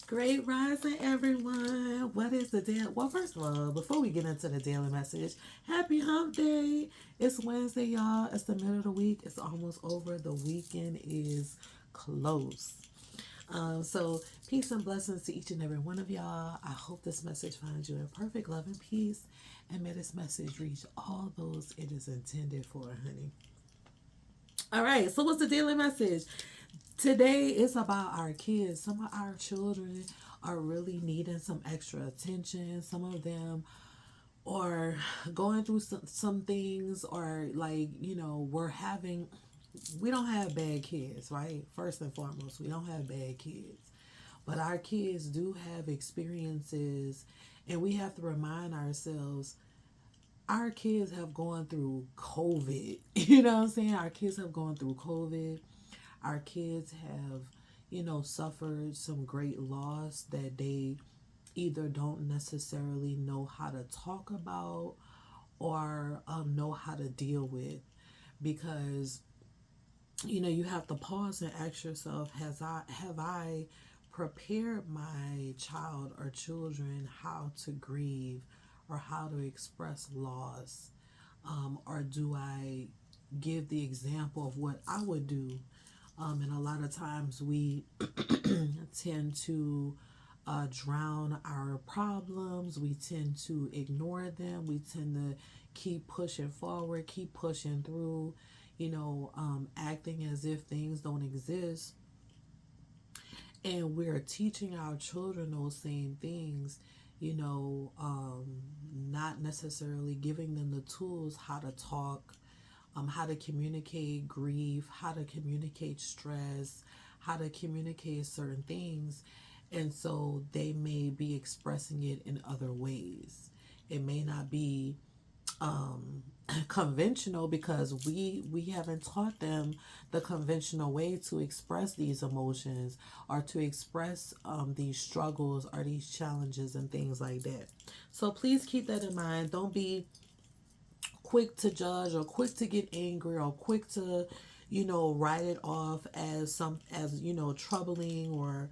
Great rising, everyone. What is the daily? Well, first of all, before we get into the daily message, happy hump day. It's Wednesday, y'all. It's the middle of the week. It's almost over. The weekend is close. So, peace and blessings to each and every one of y'all. I hope this message finds you in perfect love and peace. And may this message reach all those it is intended for, honey. All right, so what's the daily message? Today is about our kids. Some of our children are really needing some extra attention. Some of them are going through some things, or like, we don't have bad kids, right? First and foremost, we don't have bad kids. But our kids do have experiences, and we have to remind ourselves our kids have gone through COVID. You know what I'm saying? Our kids have gone through COVID. Our kids have, suffered some great loss that they either don't necessarily know how to talk about or know how to deal with. Because, you have to pause and ask yourself, have I prepared my child or children how to grieve or how to express loss? Or do I give the example of what I would do? And a lot of times we tend to drown our problems. We tend to ignore them. We tend to keep pushing forward, keep pushing through, acting as if things don't exist. And we're teaching our children those same things, not necessarily giving them the tools how to talk, how to communicate grief, how to communicate stress, how to communicate certain things. And so they may be expressing it in other ways. It may not be conventional because we haven't taught them the conventional way to express these emotions or to express these struggles or these challenges and things like that. So please keep that in mind. Don't be quick to judge or quick to get angry or quick to write it off as troubling or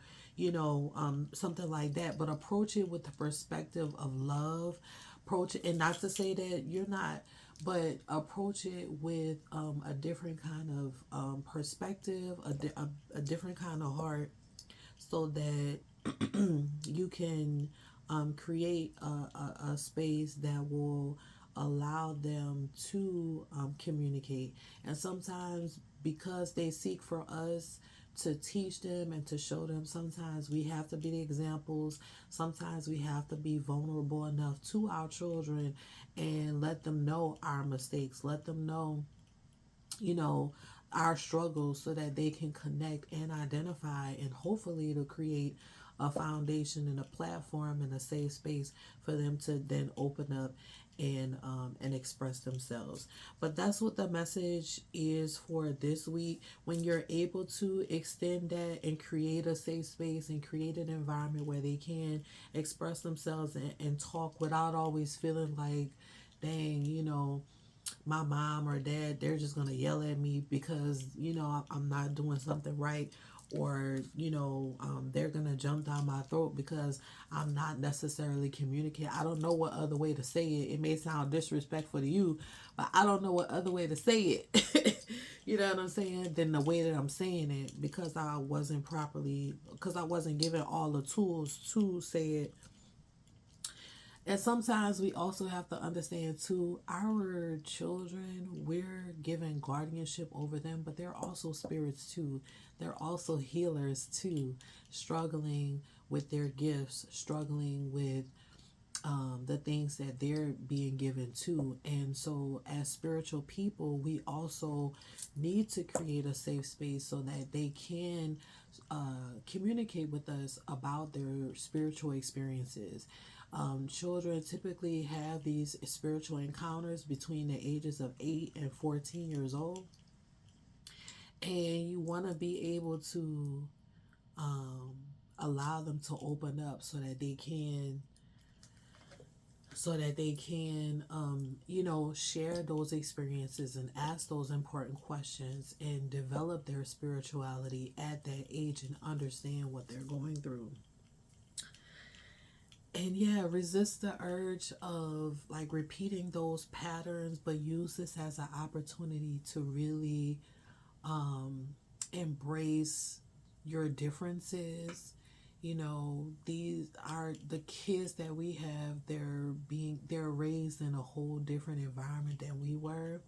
something like that, but approach it with the perspective of love. Approach it, and not to say that you're not, but approach it with a different kind of perspective, a different kind of heart, so that you can create a space that will allow them to communicate. And sometimes, because they seek for us to teach them and to show them, sometimes we have to be the examples. Sometimes we have to be vulnerable enough to our children and let them know our mistakes, let them know, you know, our struggles, so that they can connect and identify, and hopefully to create a foundation and a platform and a safe space for them to then open up and express themselves. But that's what the message is for this week. When you're able to extend that and create a safe space and create an environment where they can express themselves and talk without always feeling like, dang, my mom or dad, they're just going to yell at me because, I'm not doing something right. Or, they're going to jump down my throat because I'm not necessarily communicating. I don't know what other way to say it. It may sound disrespectful to you, but I don't know what other way to say it. You know what I'm saying? Than the way that I'm saying it, because I wasn't given all the tools to say it. And sometimes we also have to understand too, our children, we're given guardianship over them, but they're also spirits too. They're also healers too, struggling with their gifts, struggling with the things that they're being given to. And so, as spiritual people, we also need to create a safe space so that they can communicate with us about their spiritual experiences. Children typically have these spiritual encounters between the ages of 8 and 14 years old. And you want to be able to um, allow them to open up so that they can share those experiences and ask those important questions and develop their spirituality at that age and understand what they're going through. And yeah, resist the urge of like repeating those patterns, but use this as an opportunity to really embrace your differences. You know, these are the kids that we have, they're raised in a whole different environment than we were.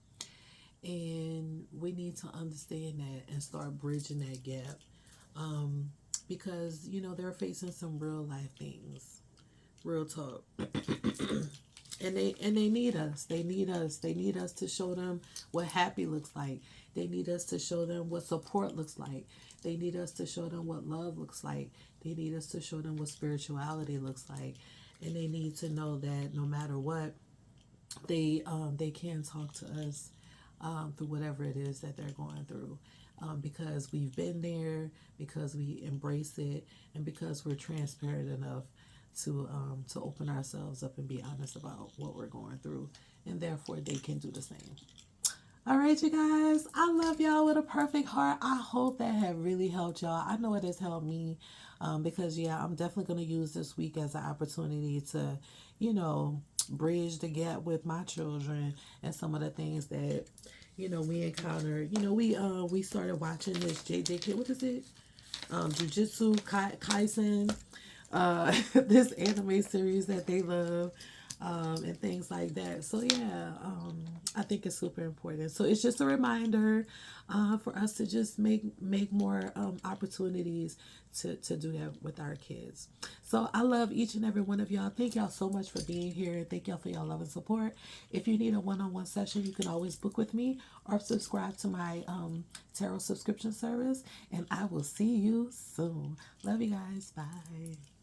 And we need to understand that and start bridging that gap. Um, because, you know, they're facing some real life things. Real talk. And they need us. They need us. They need us to show them what happy looks like. They need us to show them what support looks like. They need us to show them what love looks like. They need us to show them what spirituality looks like. And they need to know that no matter what, they can talk to us through whatever it is that they're going through. Because we've been there, because we embrace it, and because we're transparent enough to open ourselves up and be honest about what we're going through, and therefore they can do the same. All right, you guys, I love y'all with a perfect heart. I hope that have really helped y'all. I know it has helped me, because yeah, I'm definitely going to use this week as an opportunity to, you know, bridge the gap with my children and some of the things that, you know, we encountered. You know, we started watching this JJK. What is it? Jujutsu Kaisen, this anime series that they love, and things like that. So yeah, I think it's super important. So it's just a reminder for us to just make more opportunities to do that with our kids. So I love each and every one of y'all. Thank y'all so much for being here. Thank y'all for your love and support. If you need a one-on-one session, you can always book with me or subscribe to my tarot subscription service. And I will see you soon. Love you guys. Bye.